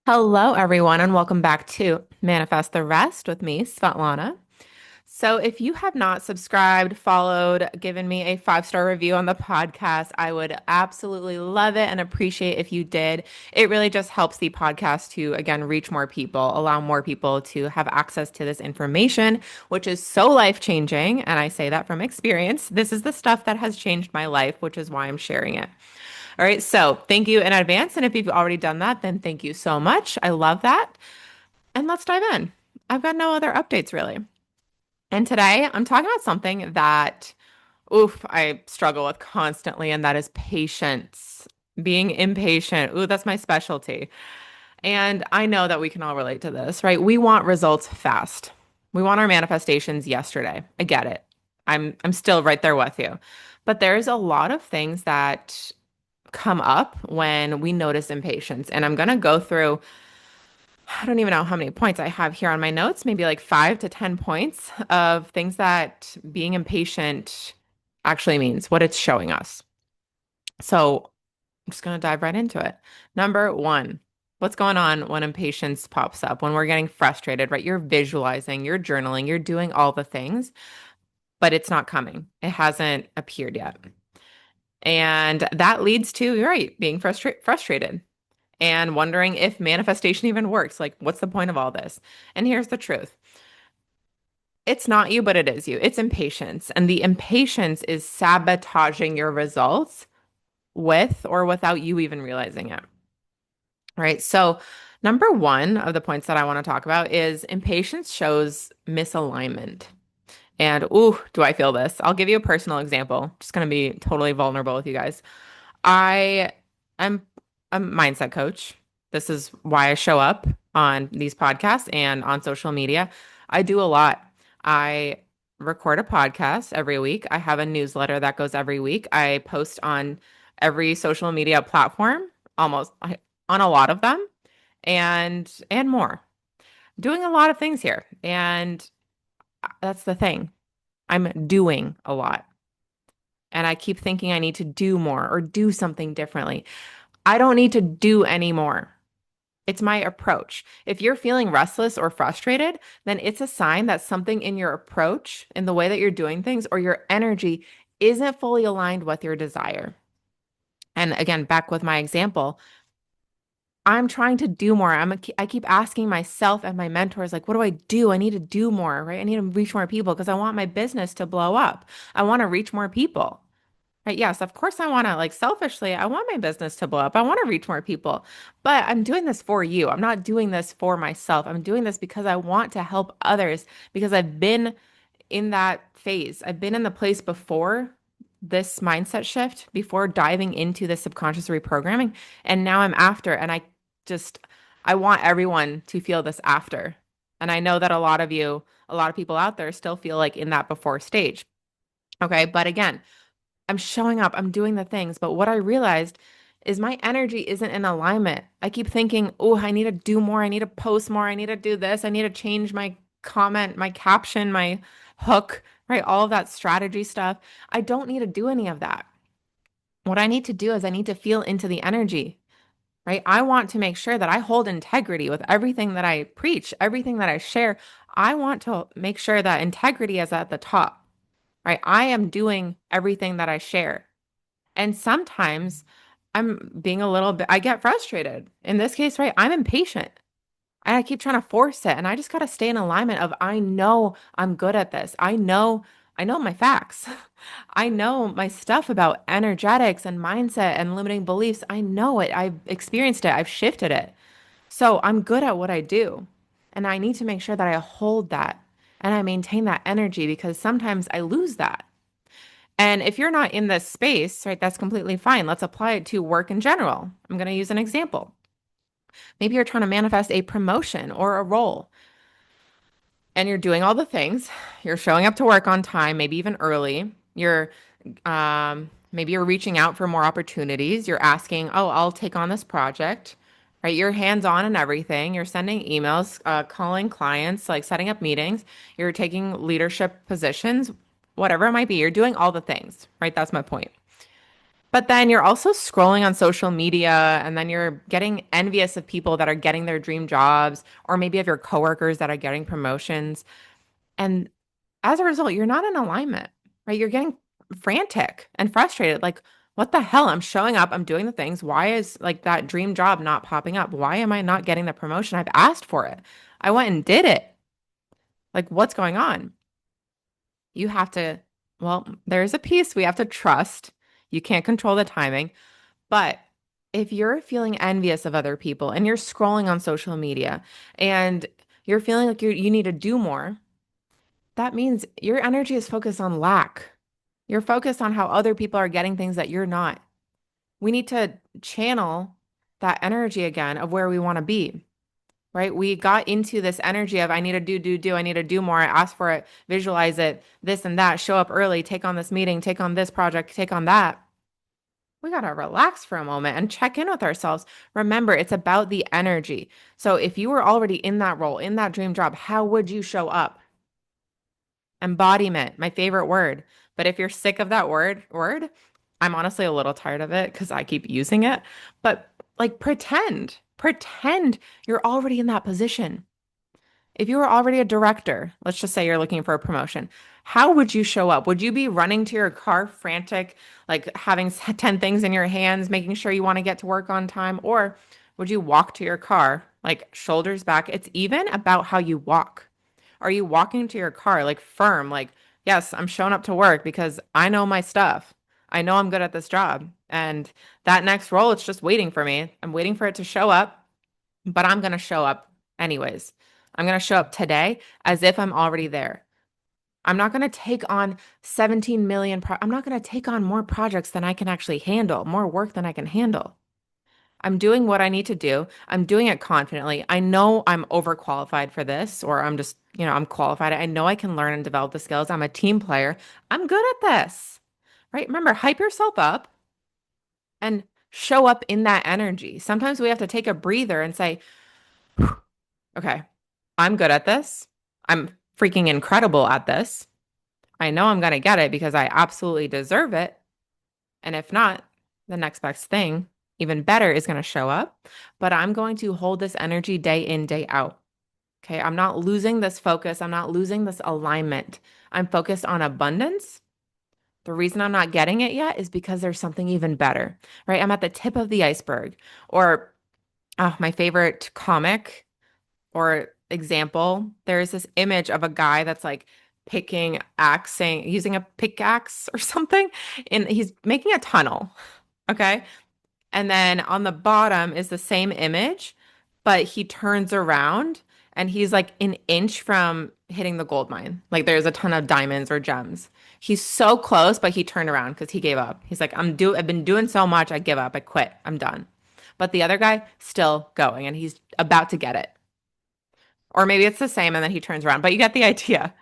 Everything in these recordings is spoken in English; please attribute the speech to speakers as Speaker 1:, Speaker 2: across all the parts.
Speaker 1: Hello, everyone, and welcome back to Manifest the Rest with me, Svetlana. So, if you have not subscribed, followed, given me a five-star review on the podcast, I would absolutely love it and appreciate if you did. It really just helps the podcast to, again, reach more people, allow more people to have access to this information, which is so life-changing. And I say that from experience. This is the stuff that has changed my life, which is why I'm sharing it. All right, so thank you in advance. And if you've already done that, then thank you so much. I love that. And let's dive in. I've got no other updates really. And today I'm talking about something that, oof, I struggle with constantly, and that is patience. Being impatient. Ooh, that's my specialty. And I know that we can all relate to this, right? We want results fast. We want our manifestations yesterday. I get it. I'm still right there with you. But there's a lot of things that come up when we notice impatience. And I'm going to go through, I don't even know how many points I have here on my notes, maybe like 5 to 10 points of things that being impatient actually means, what it's showing us. So I'm just going to dive right into it. Number one, what's going on when impatience pops up, when we're getting frustrated, right? You're visualizing, you're journaling, you're doing all the things, but it's not coming. It hasn't appeared yet. And that leads to, you're right, being frustrated and wondering if manifestation even works. Like, what's the point of all this? And here's the truth. It's not you, but it is you. It's impatience. And the impatience is sabotaging your results with or without you even realizing it. Right. So, number one of the points that I want to talk about is impatience shows misalignment. And ooh, do I feel this? I'll give you a personal example. Just going to be totally vulnerable with you guys. I am a mindset coach. This is why I show up on these podcasts and on social media. I do a lot. I record a podcast every week. I have a newsletter that goes every week. I post on every social media platform, almost on a lot of them, and more. Doing a lot of things here. And that's the thing. I'm doing a lot. And I keep thinking I need to do more or do something differently. I don't need to do any more. It's my approach. If you're feeling restless or frustrated, then it's a sign that something in your approach, in the way that you're doing things, or your energy isn't fully aligned with your desire. And again, back with my example, I'm trying to do more. I keep asking myself and my mentors, like, what do I do? I need to do more, right? I need to reach more people because I want my business to blow up. I want to reach more people. Right? Yes, of course I want to, like, selfishly, I want my business to blow up. I want to reach more people. But I'm doing this for you. I'm not doing this for myself. I'm doing this because I want to help others because I've been in that phase. I've been in the place before this mindset shift, before diving into the subconscious reprogramming, and now I'm after, and just I want everyone to feel this after. And I know that a lot of people out there still feel like in that before stage. Okay, but again, I'm showing up, I'm doing the things, but what I realized is my energy isn't in alignment. I keep thinking, oh, I need to do more. I need to post more. I need to do this. I need to change my comment, my caption, my hook, right? All of that strategy stuff. I don't need to do any of that. What I need to do is I need to feel into the energy, right? I want to make sure that I hold integrity with everything that I preach, everything that I share. I want to make sure that integrity is at the top, right? I am doing everything that I share. And sometimes I'm being a little bit, I get frustrated. In this case, right, I'm impatient. And I keep trying to force it. And I just got to stay in alignment of I know I'm good at this. I know my facts. I know my stuff about energetics and mindset and limiting beliefs. I know it. I've experienced it. I've shifted it. So I'm good at what I do. And I need to make sure that I hold that and I maintain that energy because sometimes I lose that. And if you're not in this space, right, that's completely fine. Let's apply it to work in general. I'm going to use an example. Maybe you're trying to manifest a promotion or a role, and you're doing all the things. You're showing up to work on time, maybe even early. Maybe you're reaching out for more opportunities. You're asking, "Oh, I'll take on this project." Right? You're hands-on and everything. You're sending emails, calling clients, like setting up meetings. You're taking leadership positions, whatever it might be. You're doing all the things, right? That's my point. But then you're also scrolling on social media and then you're getting envious of people that are getting their dream jobs or maybe of your coworkers that are getting promotions. And as a result, you're not in alignment, right? You're getting frantic and frustrated. Like, what the hell? I'm showing up, I'm doing the things. Why is like that dream job not popping up? Why am I not getting the promotion? I've asked for it. I went and did it. Like, what's going on? You have to, well, there's a piece we have to trust. You can't control the timing. But if you're feeling envious of other people and you're scrolling on social media and you're feeling like you need to do more, that means your energy is focused on lack. You're focused on how other people are getting things that you're not. We need to channel that energy again of where we want to be, right? We got into this energy of I need to do. I need to do more. I ask for it, visualize it, this and that, show up early, take on this meeting, take on this project, take on that. We got to relax for a moment and check in with ourselves. Remember, it's about the energy. So if you were already in that role, in that dream job, how would you show up? Embodiment, my favorite word. But if you're sick of that word, I'm honestly a little tired of it because I keep using it. But like pretend you're already in that position. If you were already a director, let's just say you're looking for a promotion, how would you show up? Would you be running to your car frantic, like having 10 things in your hands, making sure you want to get to work on time? Or would you walk to your car, like shoulders back? It's even about how you walk. Are you walking to your car like firm, like, yes, I'm showing up to work because I know my stuff. I know I'm good at this job. And that next role, it's just waiting for me. I'm waiting for it to show up, but I'm going to show up anyways. I'm going to show up today as if I'm already there. I'm not going to take on 17 million. I'm not going to take on more projects than I can actually handle, more work than I can handle. I'm doing what I need to do. I'm doing it confidently. I know I'm overqualified for this, or I'm just, I'm qualified. I know I can learn and develop the skills. I'm a team player. I'm good at this, right? Remember, hype yourself up and show up in that energy. Sometimes we have to take a breather and say, okay, I'm good at this. I'm freaking incredible at this. I know I'm going to get it because I absolutely deserve it. And if not, the next best thing, even better, is going to show up. But I'm going to hold this energy day in, day out. Okay. I'm not losing this focus. I'm not losing this alignment. I'm focused on abundance. The reason I'm not getting it yet is because there's something even better, right? I'm at the tip of the iceberg. Or my favorite comic or example, there's this image of a guy that's like picking axing, using a pickaxe or something, and he's making a tunnel. Okay. And then on the bottom is the same image, but he turns around and he's like an inch from hitting the gold mine. Like there's a ton of diamonds or gems. He's so close, but he turned around because he gave up. He's like, I've been doing so much, I give up, I quit, I'm done. But the other guy still going and he's about to get it. Or maybe it's the same and then he turns around, but you get the idea.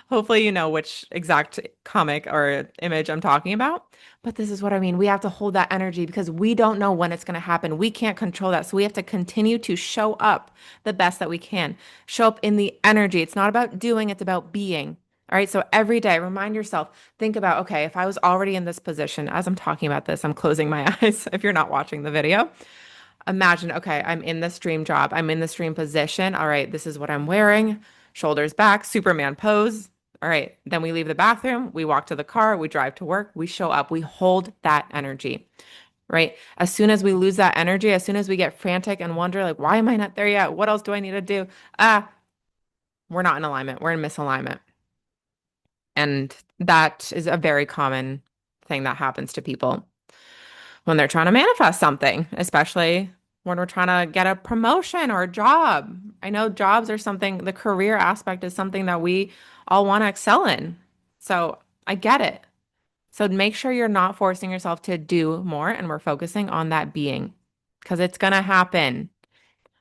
Speaker 1: Hopefully, you know which exact comic or image I'm talking about. But this is what I mean. We have to hold that energy because we don't know when it's going to happen. We can't control that. So we have to continue to show up the best that we can. Show up in the energy. It's not about doing, it's about being. All right. So every day, remind yourself, think about, okay, if I was already in this position, as I'm talking about this, I'm closing my eyes if you're not watching the video. Imagine, okay, I'm in this dream job. I'm in this dream position. All right, this is what I'm wearing. Shoulders back, Superman pose. All right, then we leave the bathroom, we walk to the car, we drive to work, we show up, we hold that energy, right? As soon as we lose that energy, as soon as we get frantic and wonder, like, why am I not there yet? What else do I need to do? We're not in alignment, we're in misalignment. And that is a very common thing that happens to people when they're trying to manifest something, especially when we're trying to get a promotion or a job. I know jobs are something, the career aspect is something that we all want to excel in. So I get it. So make sure you're not forcing yourself to do more and we're focusing on that being because it's going to happen.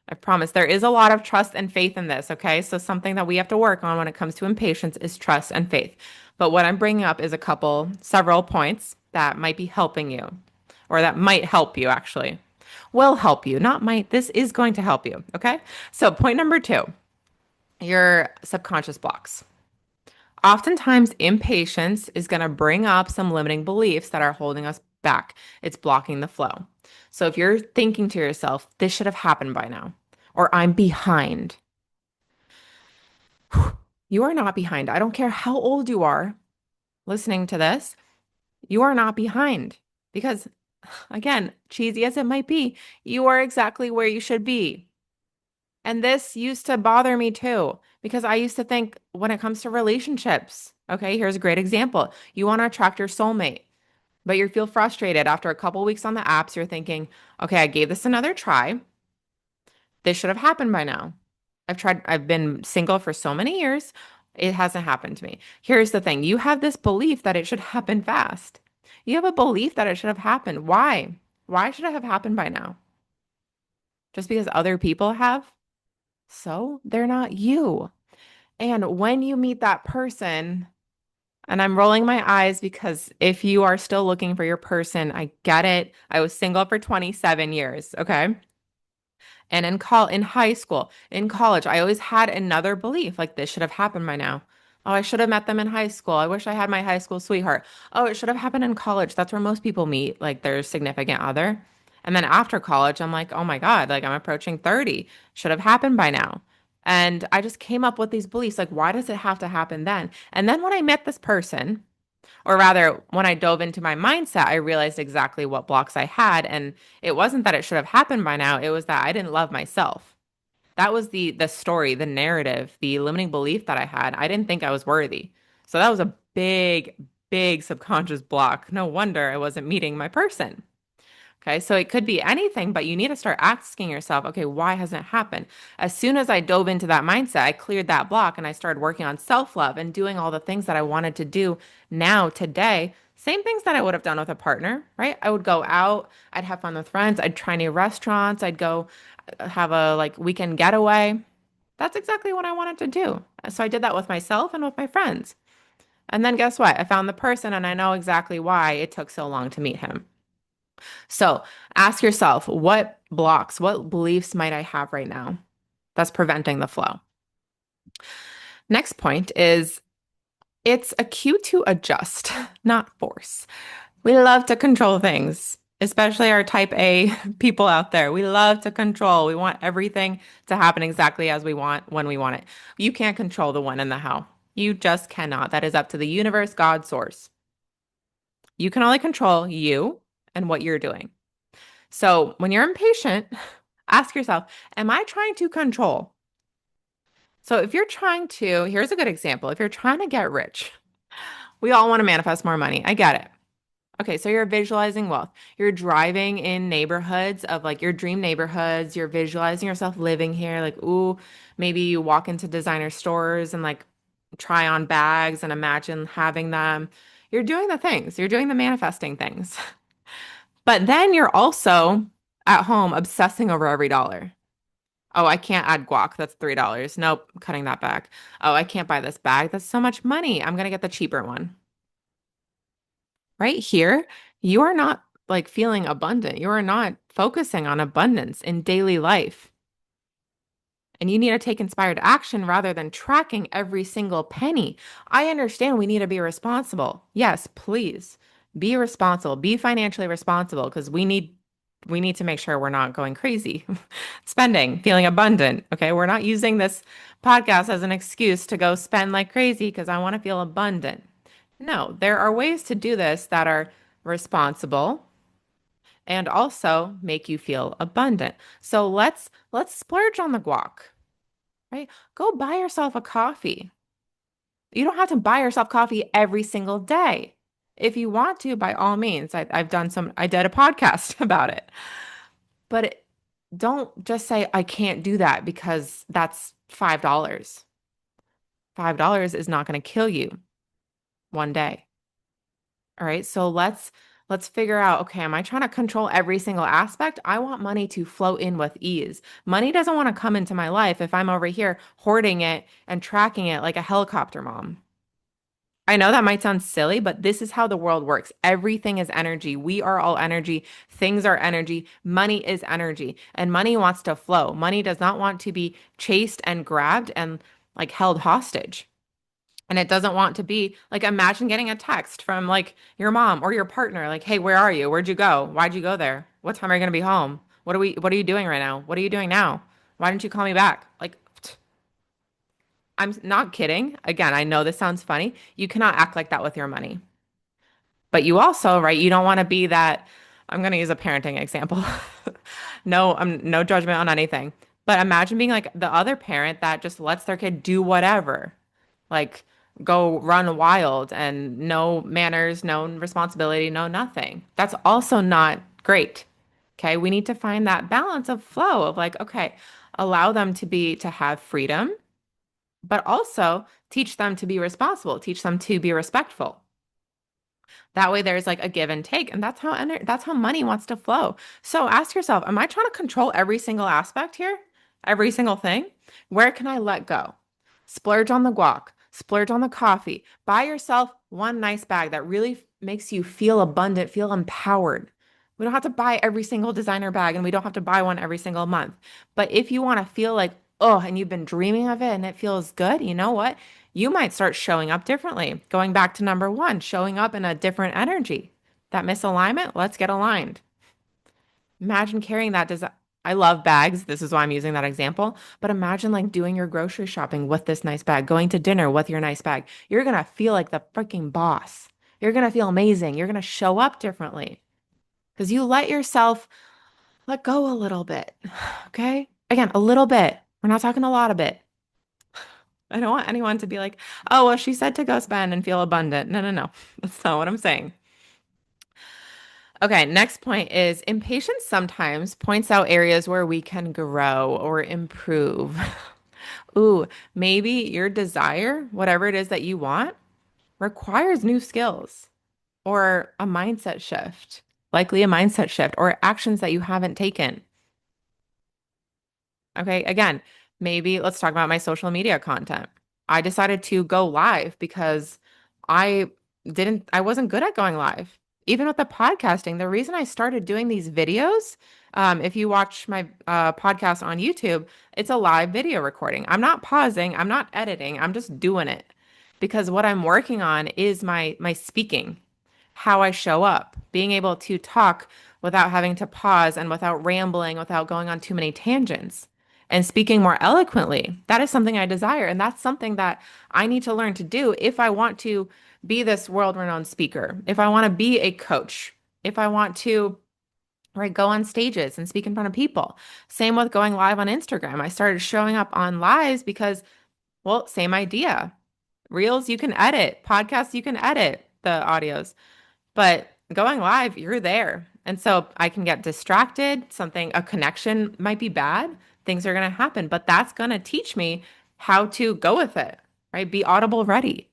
Speaker 1: I promise there is a lot of trust and faith in this. Okay. So something that we have to work on when it comes to impatience is trust and faith. But what I'm bringing up is several points that might be helping you or that might help you actually. Will help you, not might. This is going to help you. Okay. So point number two, your subconscious blocks. Oftentimes, impatience is going to bring up some limiting beliefs that are holding us back. It's blocking the flow. So if you're thinking to yourself, this should have happened by now, or I'm behind, you are not behind. I don't care how old you are listening to this, you are not behind because, again, cheesy as it might be, you are exactly where you should be. And this used to bother me too, because I used to think when it comes to relationships, okay, here's a great example. You want to attract your soulmate, but you feel frustrated after a couple weeks on the apps. You're thinking, okay, I gave this another try. This should have happened by now. I've been single for so many years. It hasn't happened to me. Here's the thing. You have this belief that it should happen fast. You have a belief that it should have happened. Why? Why should it have happened by now? Just because other people have? So they're not you. And when you meet that person, and I'm rolling my eyes because if you are still looking for your person, I get it. I was single for 27 years, okay? And in high school, in college, I always had another belief like this should have happened by now. Oh, I should have met them in high school. I wish I had my high school sweetheart. Oh, it should have happened in college. That's where most people meet like their significant other. And then after college, I'm like, oh my God, like I'm approaching 30. Should have happened by now. And I just came up with these beliefs like, why does it have to happen then? And then when I met this person, or rather, when I dove into my mindset, I realized exactly what blocks I had. And it wasn't that it should have happened by now, it was that I didn't love myself. That was the story, the narrative, the limiting belief that I had. I didn't think I was worthy. So that was a big, big subconscious block. No wonder I wasn't meeting my person. Okay, so it could be anything, but you need to start asking yourself, okay, why hasn't it happened? As soon as I dove into that mindset, I cleared that block and I started working on self-love and doing all the things that I wanted to do now, today. Same things that I would have done with a partner, right? I would go out, I'd have fun with friends, I'd try new restaurants, I'd go have a like weekend getaway. That's exactly what I wanted to do. So I did that with myself and with my friends. And then guess what? I found the person and I know exactly why it took so long to meet him. So ask yourself, what blocks, what beliefs might I have right now that's preventing the flow? Next point is it's a cue to adjust, not force. We love to control things, especially our type A people out there. We love to control. We want everything to happen exactly as we want when we want it. You can't control the when and the how. You just cannot. That is up to the universe, God, source. You can only control you and what you're doing. So when you're impatient, ask yourself, am I trying to control? So if you're trying to, here's a good example. If you're trying to get rich, we all want to manifest more money. I get it. Okay, so you're visualizing wealth. You're driving in neighborhoods of like your dream neighborhoods. You're visualizing yourself living here. Like, ooh, maybe you walk into designer stores and like try on bags and imagine having them. You're doing the things, you're doing the manifesting things. But then you're also at home obsessing over every dollar. Oh, I can't add guac. That's $3. Nope, I'm cutting that back. Oh, I can't buy this bag. That's so much money. I'm gonna get the cheaper one. Right here, you are not like feeling abundant. You are not focusing on abundance in daily life. And you need to take inspired action rather than tracking every single penny. I understand we need to be responsible. Yes, please be responsible, be financially responsible because we need to make sure we're not going crazy spending, feeling abundant. Okay. We're not using this podcast as an excuse to go spend like crazy because I want to feel abundant. No, there are ways to do this that are responsible and also make you feel abundant. So let's splurge on the guac, right? Go buy yourself a coffee. You don't have to buy yourself coffee every single day. If you want to, by all means, I did a podcast about it. But don't just say, I can't do that because that's $5. $5 is not going to kill you one day. All right. So let's figure out, okay, am I trying to control every single aspect? I want money to flow in with ease. Money doesn't want to come into my life if I'm over here hoarding it and tracking it like a helicopter mom. I know that might sound silly, but this is how the world works. Everything is energy. We are all energy. Things are energy. Money is energy. And money wants to flow. Money does not want to be chased and grabbed and like held hostage. And it doesn't want to be like, imagine getting a text from like your mom or your partner, like, hey, where are you? Where'd you go? Why'd you go there? What time are you going to be home? What are you doing right now? What are you doing now? Why didn't you call me back? Like, I'm not kidding. Again, I know this sounds funny. You cannot act like that with your money. But you also, right, you don't want to be that. I'm going to use a parenting example. No, I'm no judgment on anything. But imagine being like the other parent that just lets their kid do whatever, like go run wild and no manners, no responsibility, no nothing. That's also not great. Okay. We need to find that balance of flow of like, okay, allow them to have freedom, but also teach them to be responsible, teach them to be respectful. That way there's like a give and take, and that's how money wants to flow. So ask yourself, am I trying to control every single aspect here? Every single thing? Where can I let go? Splurge on the guac, splurge on the coffee. Buy yourself one nice bag that really makes you feel abundant, feel empowered. We don't have to buy every single designer bag and we don't have to buy one every single month. But if you want to feel like, oh, and you've been dreaming of it and it feels good, you know what? You might start showing up differently. Going back to number one, showing up in a different energy. That misalignment, let's get aligned. Imagine carrying that design. I love bags. This is why I'm using that example. But imagine like doing your grocery shopping with this nice bag, going to dinner with your nice bag. You're going to feel like the freaking boss. You're going to feel amazing. You're going to show up differently because you let yourself let go a little bit. Okay. Again, a little bit. We're not talking a lot of it. I don't want anyone to be like, oh, well, she said to go spend and feel abundant. No, no, no. That's not what I'm saying. Okay, next point is impatience sometimes points out areas where we can grow or improve. Ooh, maybe your desire, whatever it is that you want, requires new skills or a mindset shift, likely a mindset shift or actions that you haven't taken. Okay, again, maybe let's talk about my social media content. I decided to go live because I I wasn't good at going live. Even with the podcasting, the reason I started doing these videos, if you watch my podcast on YouTube, it's a live video recording. I'm not pausing, I'm not editing, I'm just doing it because what I'm working on is my speaking, how I show up, being able to talk without having to pause and without rambling, without going on too many tangents and speaking more eloquently. That is something I desire. And that's something that I need to learn to do if I want to be this world-renowned speaker, if I want to be a coach, if I want to, right, go on stages and speak in front of people. Same with going live on Instagram. I started showing up on lives because, well, same idea. Reels you can edit, podcasts you can edit the audios. But going live, you're there. And so I can get distracted. A connection might be bad. Things are going to happen, but that's going to teach me how to go with it, right? Be audible ready,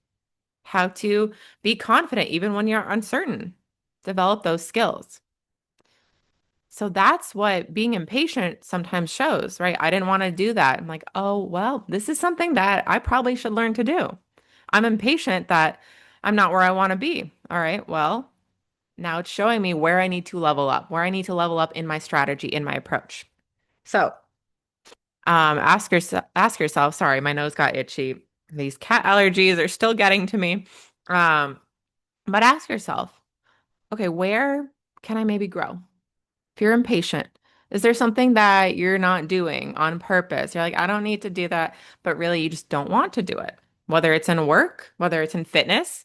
Speaker 1: how to be confident even when you're uncertain, develop those skills. So that's what being impatient sometimes shows, right? I didn't want to do that. I'm like, oh, well, this is something that I probably should learn to do. I'm impatient that I'm not where I want to be. All right, well, now it's showing me where I need to level up, where I need to level up in my strategy, in my approach. So, ask yourself, sorry, my nose got itchy. These cat allergies are still getting to me. Um, but ask yourself, okay, where can I maybe grow? If you're impatient, is there something that you're not doing on purpose? You're like, I don't need to do that, but really you just don't want to do it. Whether it's in work, whether it's in fitness,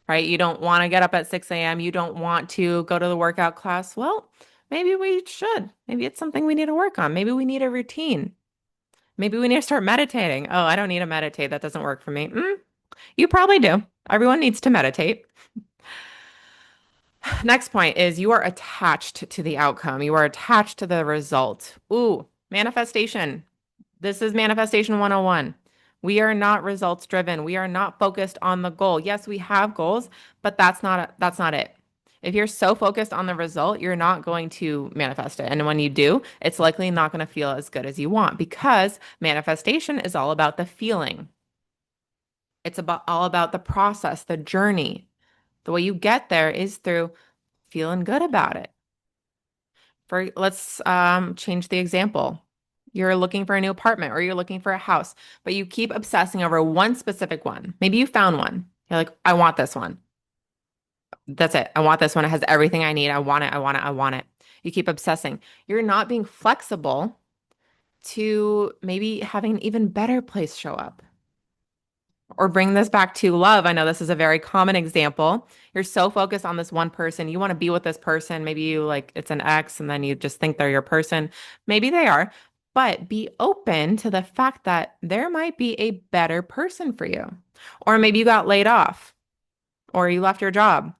Speaker 1: right? You don't want to get up at 6 a.m. You don't want to go to the workout class. Well, maybe we should. Maybe it's something we need to work on. Maybe we need a routine. Maybe we need to start meditating. Oh, I don't need to meditate. That doesn't work for me. You probably do. Everyone needs to meditate. Next point is you are attached to the outcome. You are attached to the result. Ooh, manifestation. This is manifestation 101. We are not results driven. We are not focused on the goal. Yes, we have goals, but that's not it. If you're so focused on the result, you're not going to manifest it. And when you do, it's likely not going to feel as good as you want because manifestation is all about the feeling. It's about all about the process, the journey. The way you get there is through feeling good about it. For let's change the example. You're looking for a new apartment or you're looking for a house, but you keep obsessing over one specific one. Maybe you found one. You're like, I want this one. That's it. I want this one. It has everything I need. I want it. I want it. I want it. You keep obsessing. You're not being flexible to maybe having an even better place show up. Or bring this back to love. I know this is a very common example. You're so focused on this one person. You want to be with this person. Maybe you like it's an ex and then you just think they're your person. Maybe they are, but be open to the fact that there might be a better person for you. Or maybe you got laid off or you left your job.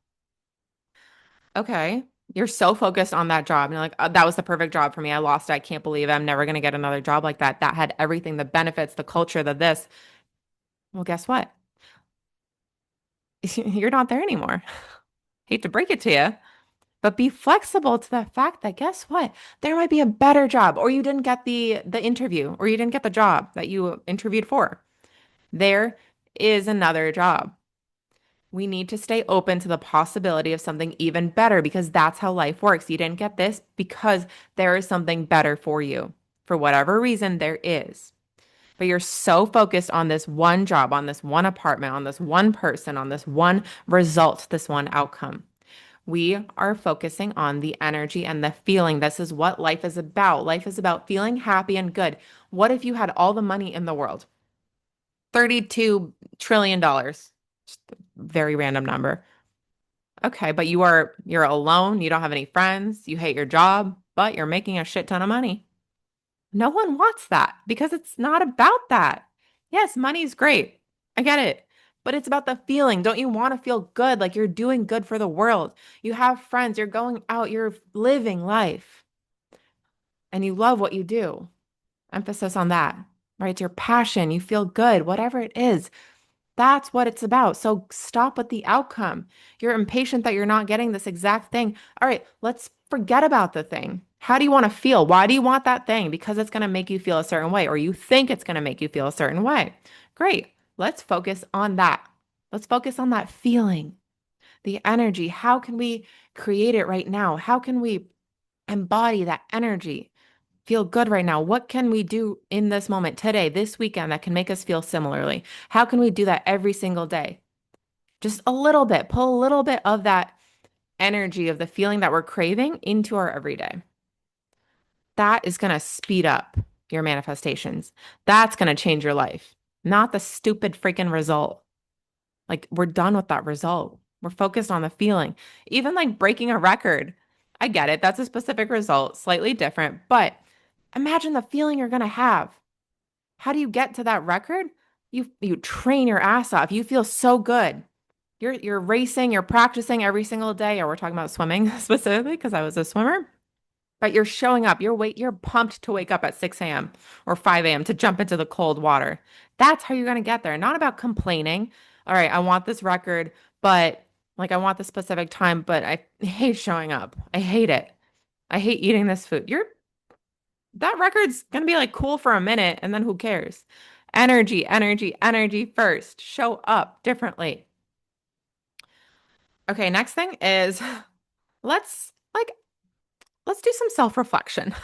Speaker 1: Okay. You're so focused on that job. And you're like, that was the perfect job for me. I lost it. I can't believe it. I'm never going to get another job like that. That had everything, the benefits, the culture, the this. Well, guess what? You're not there anymore. Hate to break it to you, but be flexible to the fact that guess what? There might be a better job, or you didn't get the interview, or you didn't get the job that you interviewed for. There is another job. We need to stay open to the possibility of something even better because that's how life works. You didn't get this because there is something better for you. For whatever reason, there is. But you're so focused on this one job, on this one apartment, on this one person, on this one result, this one outcome. We are focusing on the energy and the feeling. This is what life is about. Life is about feeling happy and good. What if you had all the money in the world? $32 trillion. Dollars. Just a very random number. Okay, but you're alone, you don't have any friends, you hate your job, but you're making a shit ton of money. No one wants that because it's not about that. Yes, money's great. I get it. But it's about the feeling. Don't you want to feel good? Like you're doing good for the world. You have friends, you're going out, you're living life, and you love what you do. Emphasis on that, right? It's your passion. You feel good, whatever it is. That's what it's about. So stop with the outcome. You're impatient that you're not getting this exact thing. All right, let's forget about the thing. How do you want to feel? Why do you want that thing? Because it's going to make you feel a certain way, or you think it's going to make you feel a certain way. Great. Let's focus on that. Let's focus on that feeling, the energy. How can we create it right now? How can we embody that energy? Feel good right now. What can we do in this moment today, this weekend that can make us feel similarly? How can we do that every single day? Just a little bit, pull a little bit of that energy of the feeling that we're craving into our everyday. That is going to speed up your manifestations. That's going to change your life, not the stupid freaking result. Like, we're done with that result. We're focused on the feeling. Even like breaking a record. I get it. That's a specific result, slightly different, but imagine the feeling you're going to have. How do you get to that record? You train your ass off. You feel so good. You're racing, you're practicing every single day, or we're talking about swimming specifically because I was a swimmer. But you're showing up. You're pumped to wake up at 6 a.m. or 5 a.m. to jump into the cold water. That's how you're gonna get there. Not about complaining. All right, I want this record, but like I want the specific time, but I hate showing up. I hate it. I hate eating this food. You're that record's gonna be like cool for a minute, and then who cares? Energy, energy, energy first. Show up differently. Okay, next thing is let's like let's do some self-reflection.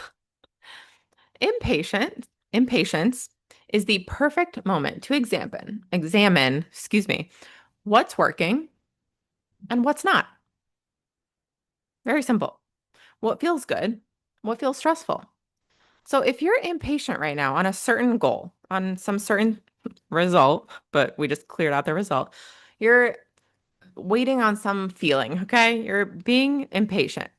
Speaker 1: Impatience is the perfect moment to excuse me, what's working and what's not. Very simple. What feels good? What feels stressful? So if you're impatient right now on a certain goal, on some certain result, but we just cleared out the result, you're waiting on some feeling, okay? You're being impatient.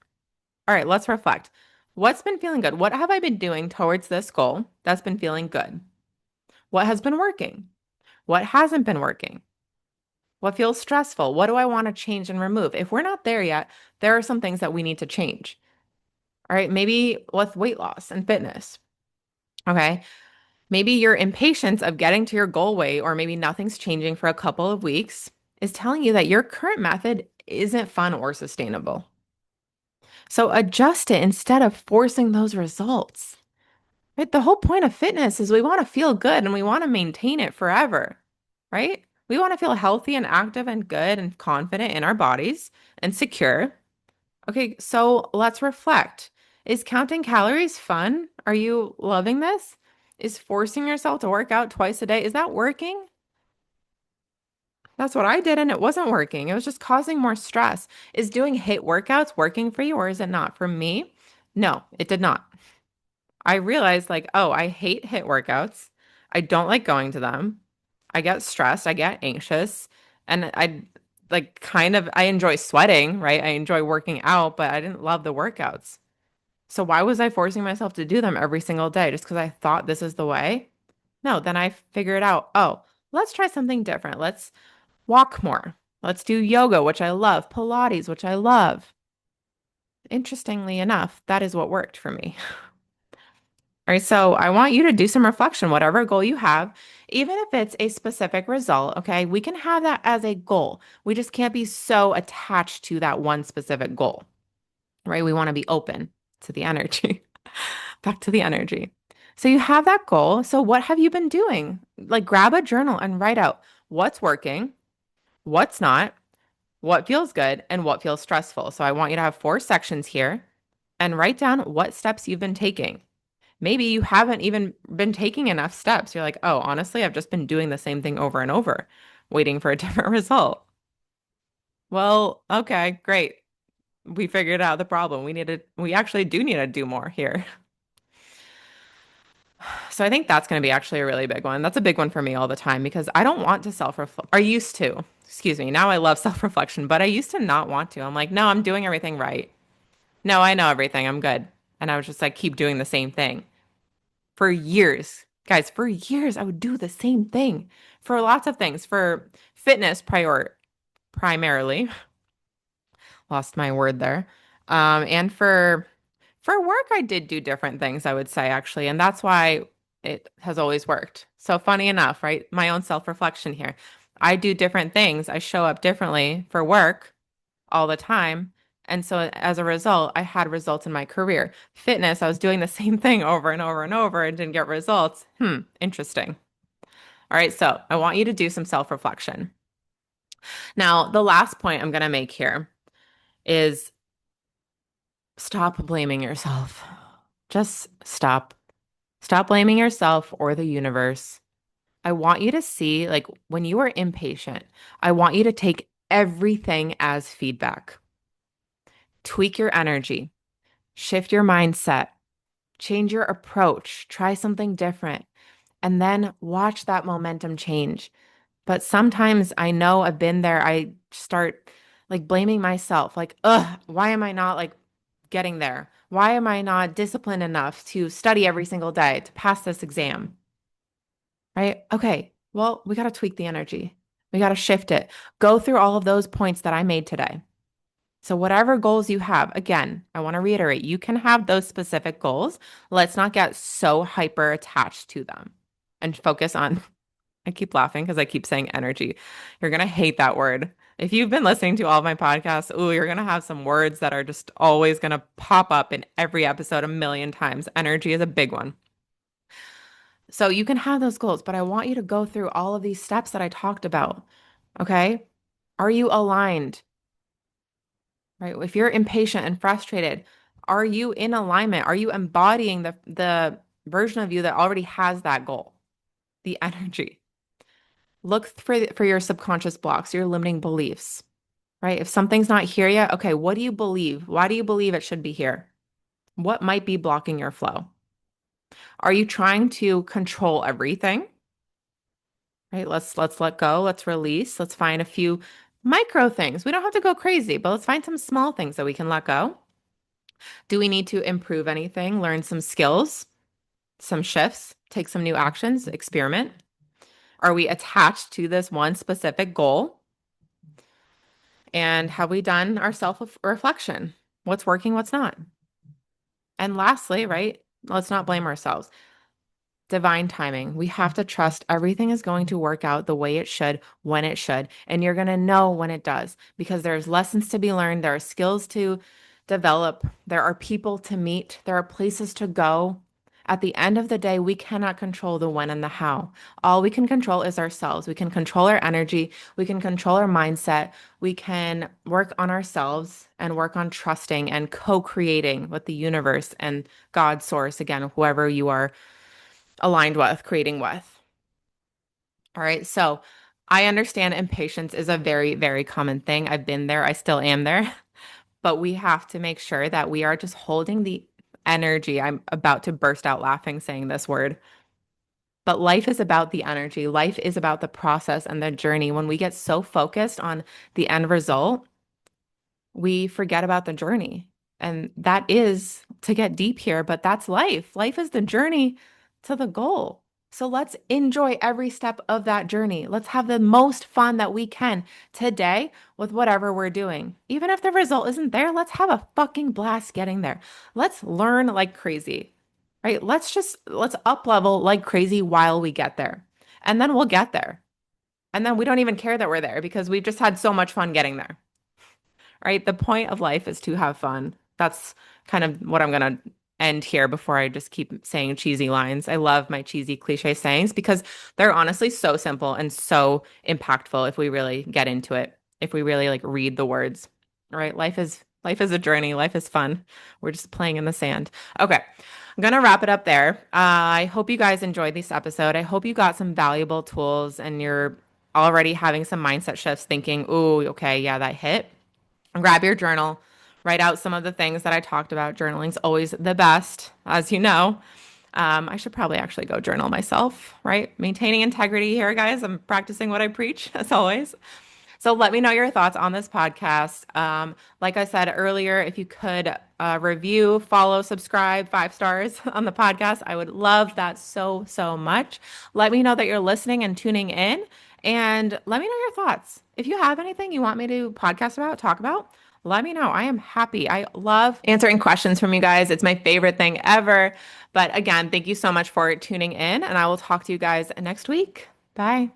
Speaker 1: All right, let's reflect. What's been feeling good? What have I been doing towards this goal that's been feeling good? What has been working? What hasn't been working? What feels stressful? What do I want to change and remove? If we're not there yet, there are some things that we need to change. All right, maybe with weight loss and fitness. Okay. Maybe your impatience of getting to your goal weight, or maybe nothing's changing for a couple of weeks, is telling you that your current method isn't fun or sustainable. So adjust it instead of forcing those results. Right? The whole point of fitness is we want to feel good and we want to maintain it forever, right? We want to feel healthy and active and good and confident in our bodies and secure. Okay, so let's reflect. Is counting calories fun Are you loving this? Is forcing yourself to work out twice a day, is that working? That's what I did, and it wasn't working. It was just causing more stress. Is doing HIIT workouts working for you, or is it not? For me, no, it did not. I realized, like, oh, I hate HIIT workouts. I don't like going to them. I get stressed, I get anxious, and I like I enjoy sweating, right? I enjoy working out, but I didn't love the workouts. So why was I forcing myself to do them every single day just because I thought this is the way? No, then I figured out, oh, let's try something different. Let's walk more. Let's do yoga, which I love, Pilates, which I love. Interestingly enough, that is what worked for me. All right, so I want you to do some reflection, whatever goal you have, even if it's a specific result, okay? We can have that as a goal. We just can't be so attached to that one specific goal, right? We want to be open to the energy. Back to the energy. So you have that goal. So what have you been doing? Like grab a journal and write out what's working, what's not, what feels good, and what feels stressful. So I want you to have four sections here and write down what steps you've been taking. Maybe you haven't even been taking enough steps. You're like, oh, honestly, I've just been doing the same thing over and over, waiting for a different result. Well, okay, great. We figured out the problem. We actually do need to do more here. So I think that's going to be actually a really big one. That's a big one for me all the time because I don't want to self-reflect. I used to, excuse me. Now I love self-reflection, but I used to not want to. I'm like, no, I'm doing everything right. No, I know everything. I'm good. And I was just like, keep doing the same thing for years. Guys, for years, I would do the same thing for lots of things, for fitness primarily. Lost my word there. And for work, I did do different things, I would say, actually. And that's why it has always worked. So funny enough, right? My own self-reflection here. I do different things. I show up differently for work all the time. And so as a result, I had results in my career. Fitness, I was doing the same thing over and over and over and didn't get results. Interesting. All right, so I want you to do some self-reflection. Now, the last point I'm going to make here is stop blaming yourself. Just stop. Stop blaming yourself or the universe. I want you to see, like, when you are impatient, I want you to take everything as feedback. Tweak your energy, shift your mindset, change your approach, try something different, and then watch that momentum change. But sometimes I know I've been there. I start like blaming myself, like, ugh, why am I not like getting there? Why am I not disciplined enough to study every single day to pass this exam? Right? Okay. Well, we got to tweak the energy. We got to shift it. Go through all of those points that I made today. So, whatever goals you have, again, I want to reiterate, you can have those specific goals. Let's not get so hyper attached to them and focus on, I keep laughing because I keep saying energy. You're going to hate that word. If you've been listening to all of my podcasts, ooh, you're going to have some words that are just always going to pop up in every episode a million times. Energy is a big one. So you can have those goals, but I want you to go through all of these steps that I talked about. Okay? Are you aligned? Right? If you're impatient and frustrated, are you in alignment? Are you embodying the version of you that already has that goal? The energy. Look for your subconscious blocks, your limiting beliefs, right? If something's not here yet, okay, what do you believe? Why do you believe it should be here? What might be blocking your flow? Are you trying to control everything? Right? Let's let go, let's release, let's find a few micro things. We don't have to go crazy, but let's find some small things that we can let go. Do we need to improve anything, learn some skills, some shifts, take some new actions, experiment? Are we attached to this one specific goal? And have we done our self-reflection? What's working, what's not? And lastly, right? Let's not blame ourselves. Divine timing. We have to trust everything is going to work out the way it should, when it should. And you're going to know when it does because there's lessons to be learned. There are skills to develop. There are people to meet. There are places to go. At the end of the day, we cannot control the when and the how. All we can control is ourselves. We can control our energy. We can control our mindset. We can work on ourselves and work on trusting and co-creating with the universe and God source, again, whoever you are aligned with, creating with. All right. So I understand impatience is a very, very common thing. I've been there. I still am there. But we have to make sure that we are just holding the energy. I'm about to burst out laughing saying this word. But life is about the energy. Life is about the process and the journey. When we get so focused on the end result, we forget about the journey. And that is to get deep here, but that's life. Life is the journey to the goal. So let's enjoy every step of that journey. Let's have the most fun that we can today with whatever we're doing. Even if the result isn't there, let's have a fucking blast getting there. Let's learn like crazy, right? Let's up level like crazy while we get there. And then we'll get there. And then we don't even care that we're there because we've just had so much fun getting there, right? The point of life is to have fun. That's kind of what I'm going to end here before I just keep saying cheesy lines. I love my cheesy cliche sayings because they're honestly so simple and so impactful if we really get into it, if we really like read the words. All right, life is a journey. Life is fun. We're just playing in the sand. Okay. I'm going to wrap it up there. I hope you guys enjoyed this episode. I hope you got some valuable tools and you're already having some mindset shifts thinking, "Ooh, okay, yeah, that hit." Grab your journal, write out some of the things that I talked about. Journaling's always the best, as you know. I should probably actually go journal myself, right? Maintaining integrity here, guys. I'm practicing what I preach, as always. So let me know your thoughts on this podcast. Like I said earlier, if you could review, follow, subscribe, 5 stars on the podcast, I would love that so, so much. Let me know that you're listening and tuning in, and let me know your thoughts. If you have anything you want me to podcast about, talk about, let me know. I am happy. I love answering questions from you guys. It's my favorite thing ever. But again, thank you so much for tuning in, and I will talk to you guys next week. Bye.